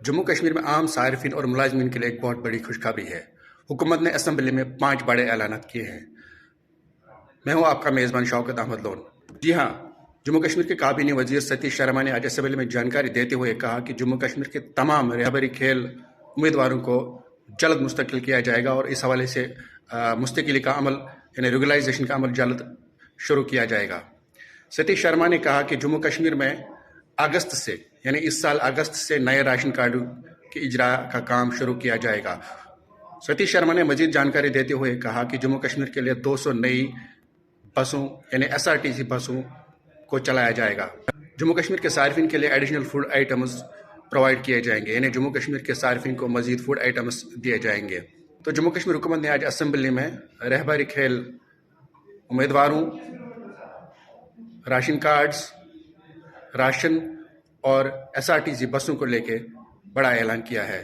जम्मू कश्मीर में आम सार्फिन और मुलाजमीन के लिए एक बहुत बड़ी खुशखबरी है। हुकूमत ने असम्बली में 5 बड़े ऐलान किए हैं। मैं हूं आपका मेज़बान शौकत अहमद लोन। जी हाँ, जम्मू कश्मीर के काबीना वजीर सतीश शर्मा ने आज असम्बली में जानकारी देते हुए कहा कि जम्मू कश्मीर के तमाम रहबरी खेल उम्मीदवारों को जल्द मुस्तकिल किया जाएगा और इस हवाले से मुस्तकिली का अमल यानी रेगुलराइजेशन का अमल जल्द शुरू किया जाएगा। सतीश शर्मा ने कहा कि जम्मू कश्मीर में अगस्त से यानी इस साल अगस्त से नए राशन कार्डों के इजरा का काम शुरू किया जाएगा। सतीश शर्मा ने मजीद जानकारी देते हुए कहा कि जम्मू कश्मीर के लिए 200 नई बसों यानी SRTC बसों को चलाया जाएगा। जम्मू कश्मीर के सार्फिन के लिए एडिशनल फूड आइटम्स प्रोवाइड किए जाएंगे, यानी जम्मू कश्मीर के सार्फिन को मजीद फूड आइटम्स दिए जाएंगे। तो जम्मू कश्मीर हुकूमत ने आज असम्बली में रहबरी खेल उम्मीदवारों, राशन कार्ड्स, राशन और SRTC बसों को लेके बड़ा ऐलान किया है।